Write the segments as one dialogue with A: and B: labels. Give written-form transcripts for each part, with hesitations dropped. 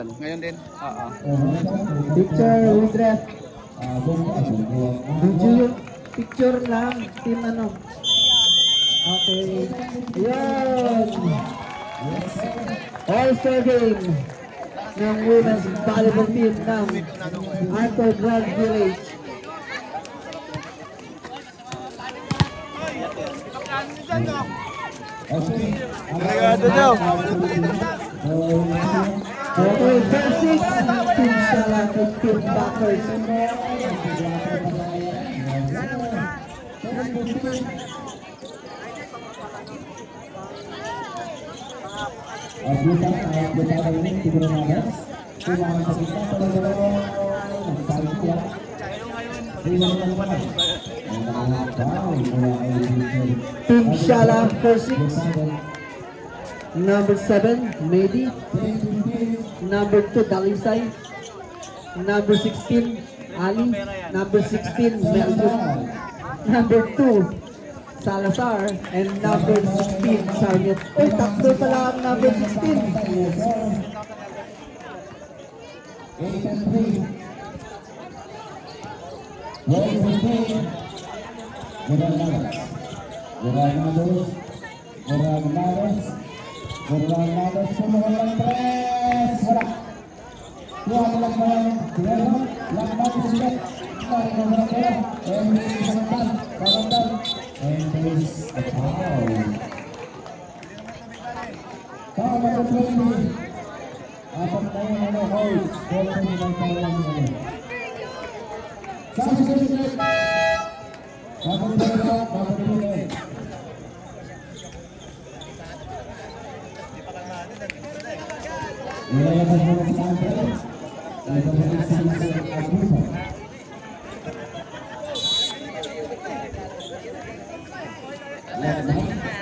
A: Ngayon din. Oo.
B: Picture with ref. Video yung picture lang. Team ano. Okay. Yan. All-Star game ng women's volleyball team ng Anton Grand Village.
A: Delegado daw.
B: Okay, first six, Team Shala at Team Backers. Team Shala, first six. Number 7, Medi. Number 2, Dalisay. Number 16, Ali. Number 16, Melvin. Number 2, Salazar. And number 16, Sarmiet. Uy, takbo pala ang number 16.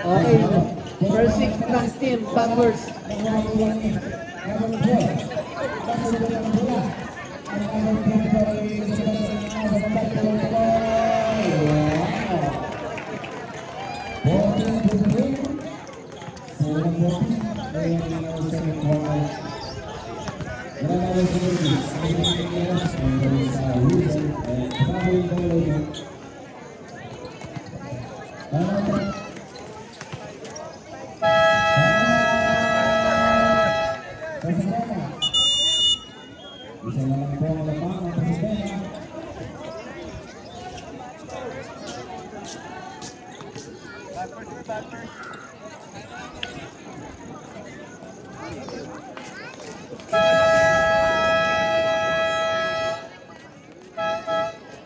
B: Okay, first six ng team, backwards.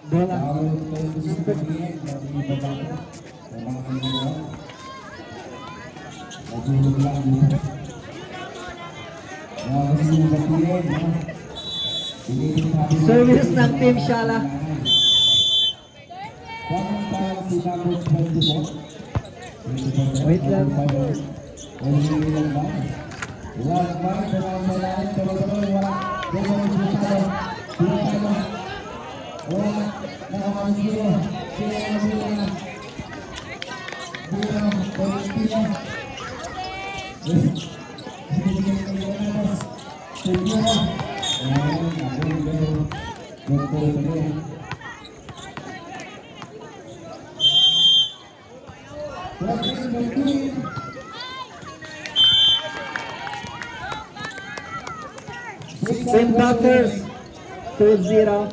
B: Bola. Service ng Team Shala. Wait lang. St. Batters 2-0.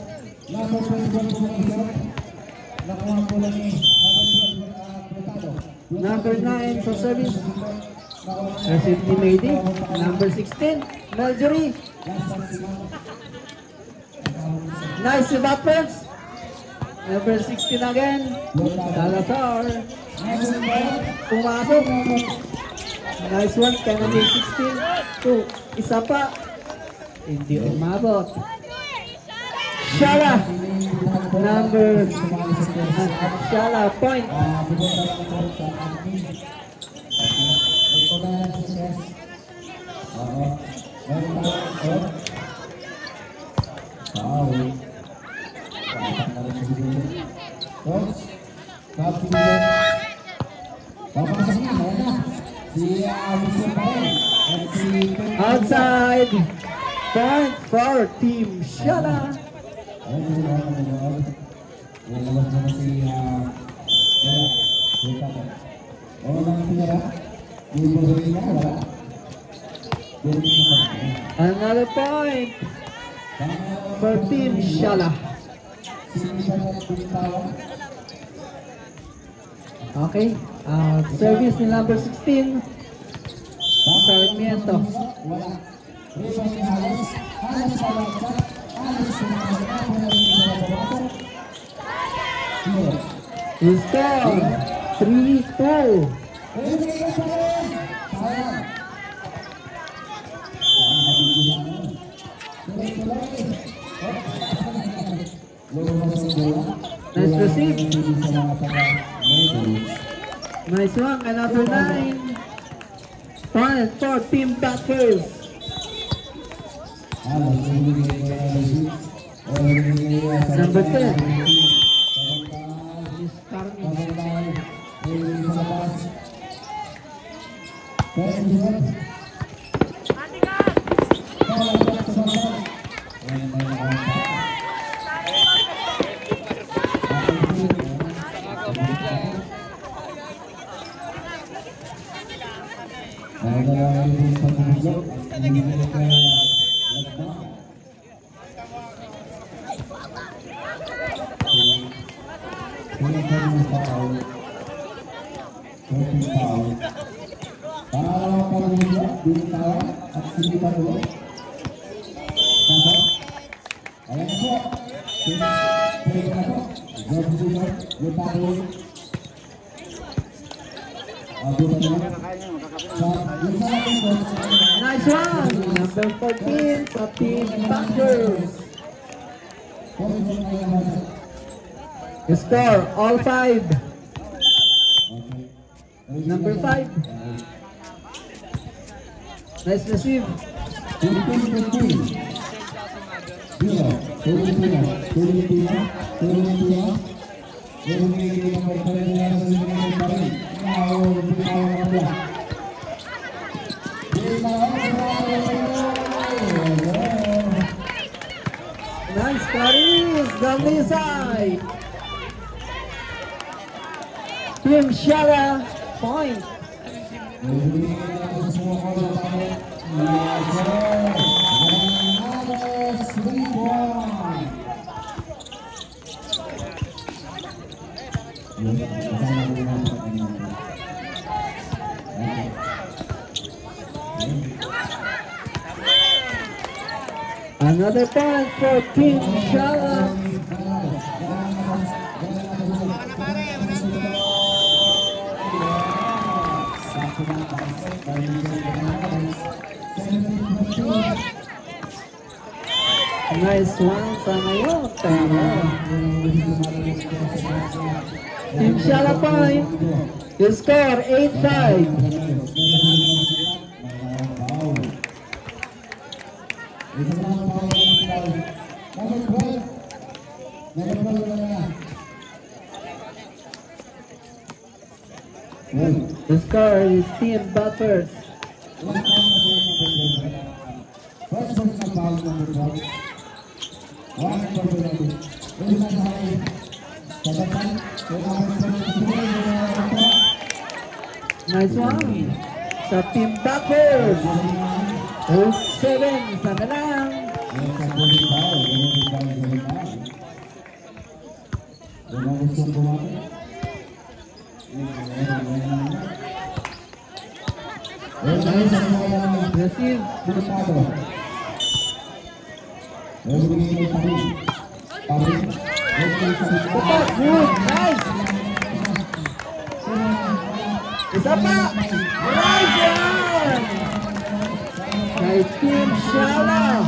B: Number 9 sa service. Receive ni Medi. Number 16, Marjorie. Nice Batters. Number 16 again, Salazar. Pumasok. Nice one, kaya namin 16. 2, isa pa. Hindi umabot. Shala. Number Shala, point. Outside. Point for Team Shala. Another point for Team Shala. Okay, service ni number 16, Sarmiento. Score 3-2. Nice receive. Nice one. Another 9. Point for Team Backers. Number 10. Nice one. Number 14 for Team Backers. Score all 5. Number 5. Nice receive. Nice carries down the side. Team Shala point. Another point for Team Shala. Nice one sa ngayon. Team Shala point. The score 8-5. The score is Team Backers. Nice one sa Team Backers. 7 sana lang. Receive. Good, nice. Isa pa. Nice one. Kay Team Shala.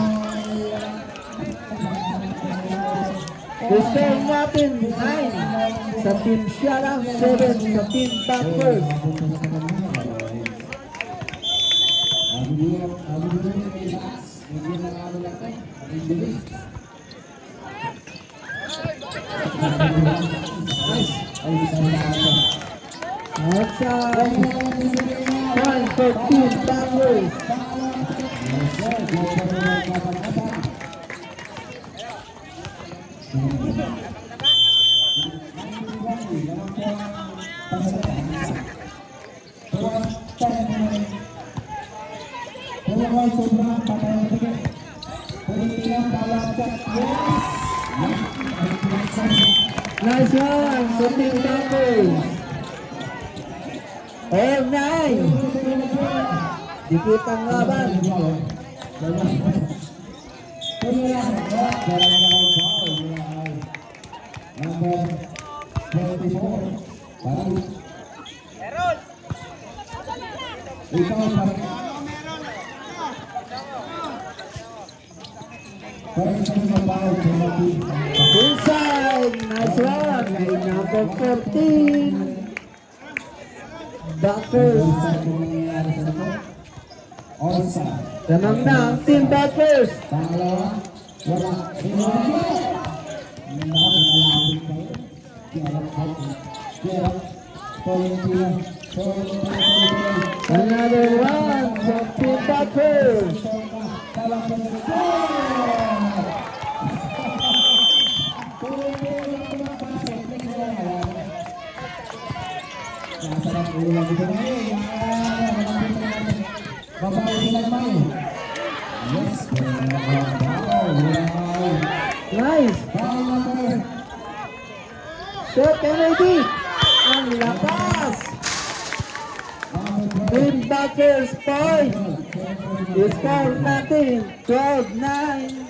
B: Gusto natin 9 sa Team Shala, 7 sa Team Backers. Outside. Point for Team Backers. Nice one, shooting buckles. All nine. Dikit ang laban. Inside, nice one. Kay number 14. Backers. Tanang na ang team backers. Another one from team backers. Nice. Shot Kennedy. Ang lakas. Team backers point. Score natin 12-9.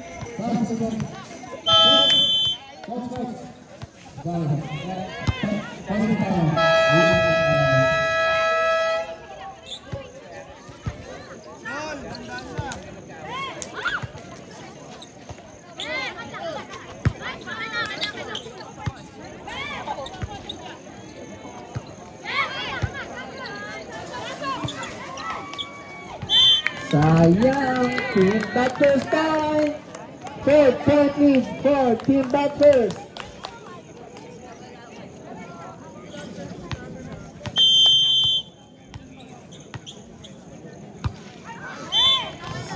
B: Sayang, team backers time. 4-point lead for team backers.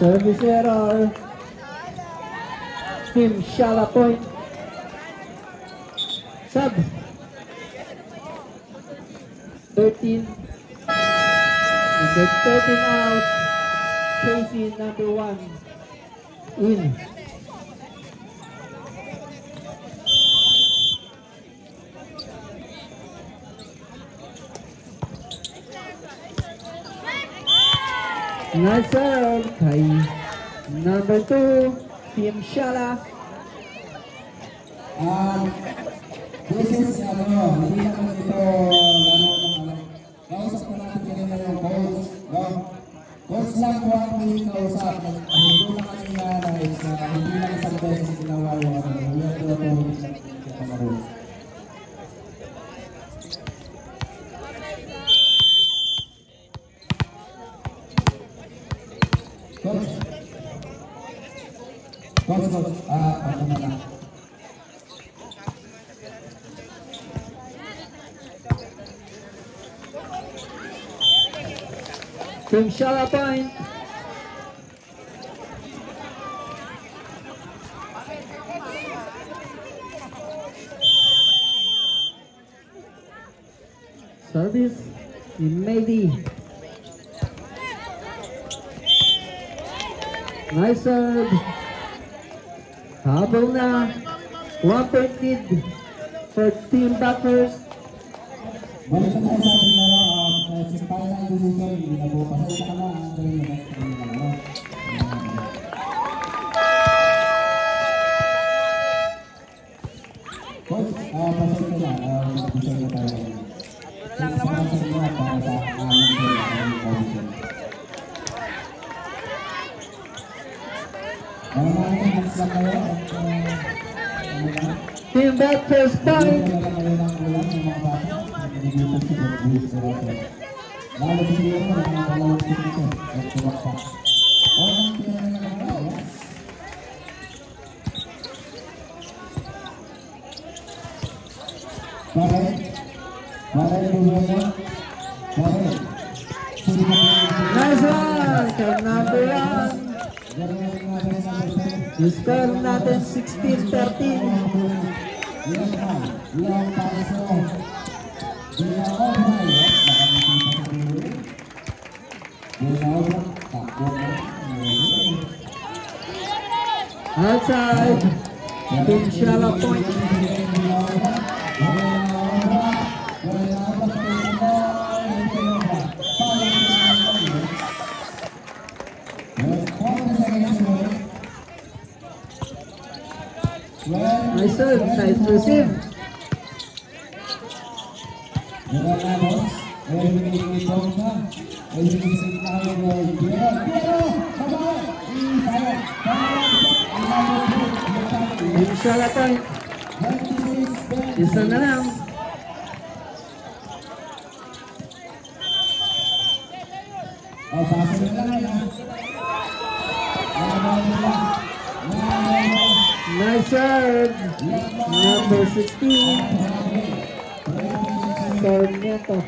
B: Service error. Team Shala point. Sub. 13. Number 13 out. Casey number 1 in. Nice serve kay number 2 Team Shala.
C: This is hindi naman ito kausap na natin kanina yung coach. Coach lang po ang hindi kausap. Hindi lang kanina hindi lang isang beses ginawa yung Coach, ano na lang.
B: Team Shala point. Service Medi. Nice serve. Habol na. 1-point lead for team backers.
C: Balik na tayo sa ating si final decision. Pasal ka lang ang Coach, pasal ka lang. Decision na tayo. Para sa
B: Team backers point. Nice one, number 1. Yung score natin 16-13.
C: Ilang paso.
B: Outside. Team Shala point. Nice serve, nice receive. Team Shala point. Isa na lang. Nice serve. Number 16. Serve neto.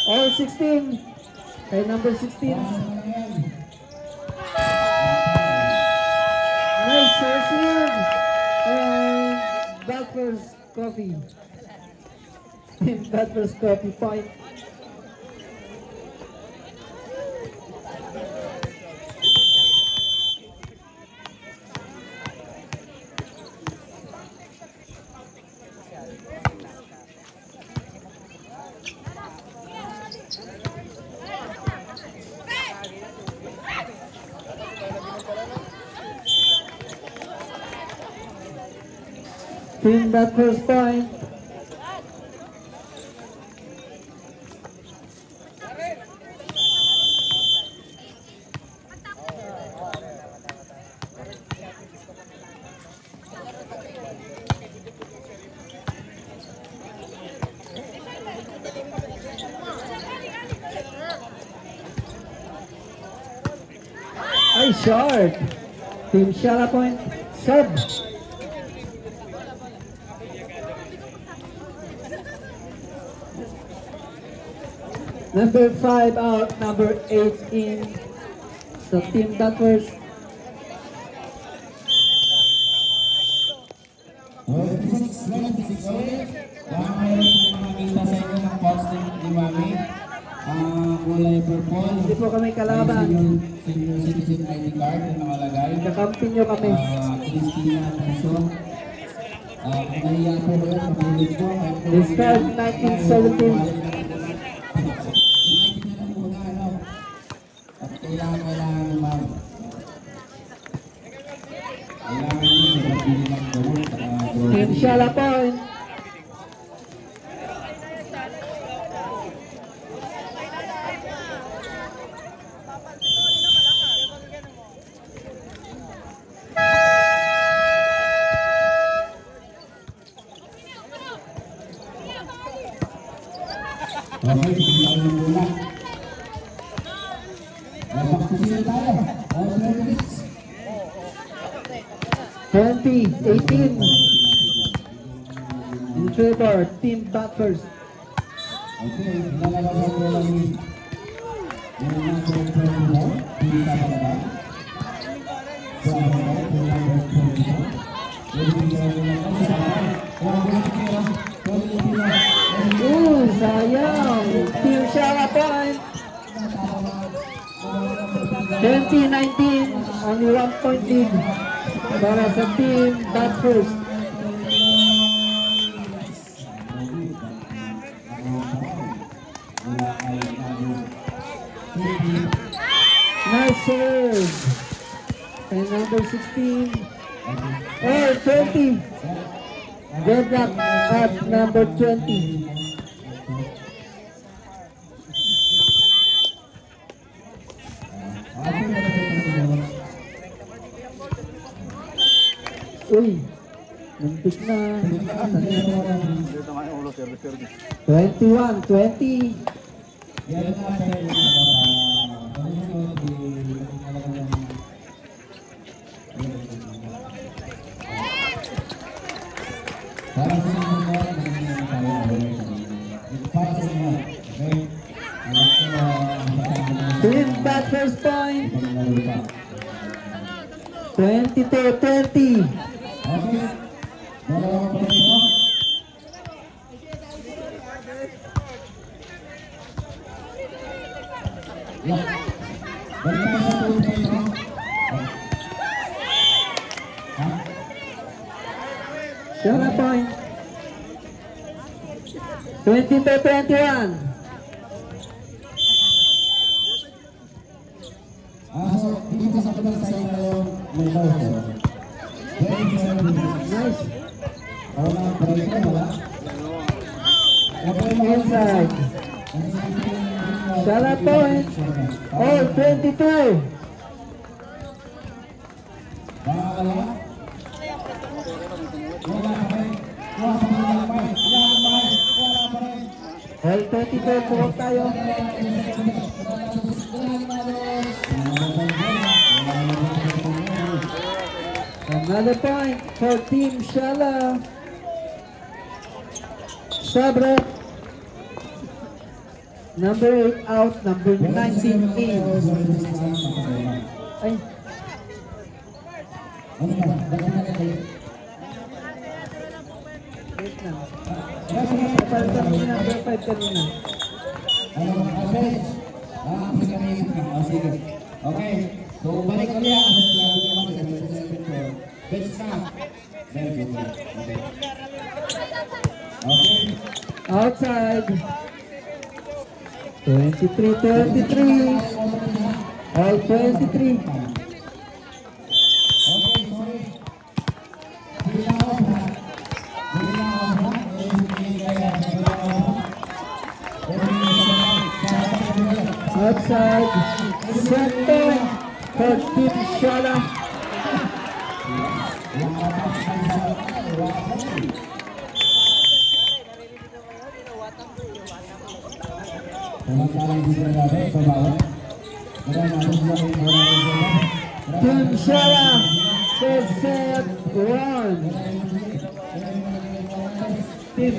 B: All 16. Kay number 16. Nice serve. And Butler's Coffee. Butler's Coffee point. Team that first point. Ay, short. Team Shala point. Sub. Number 5 out, number 8 in. So team that first. Hindi po kami kalaban.
C: Citizen ID card na nakalagay.
B: Kakampi nyo kami.
C: Christina Tanso. Kaya po rin, pagulog po.
B: This card, 1917.
C: Kailangan ma'am. Kailangan nyo sa pagbili ng gamot.
B: Team Shala point.
C: Okay, sige tayo ng bola. Baktusina tayo.
B: 20-18. In favor, Team Butler's.
C: Okay, lalabas ang bola ni number 24. Hindi sa palabas. So,
B: sayang. Team Shala point. 20-19. Only 1 point lead para sa Team Butler's. Nice serve. And number 16. Oh, 20. Good luck at number 20. Uy, muntik na. 21-20. Team Butler's point. 22-20.
C: Okay. Dalawang point mo. Yeah. Balik tayo sa 2 point mo.
B: Shara point. 22-21.
C: So, dito sa kabang side na yung may low.
B: Nice.
C: Wala, break na wala.
B: Inside. Shara point. All 22. All 22. Kuwag tayo. Another point for Team Shala. Sabra. Number 8 out, number 19 in. Ay, wait lang. Kapal kami number 5 kanina.
C: Okay, so balik kami yan. Bench na. Very good. Okay.
B: Outside. 23-23. All 23. Outside. Center for Team Shala. Team Shala. Third set. 1. Team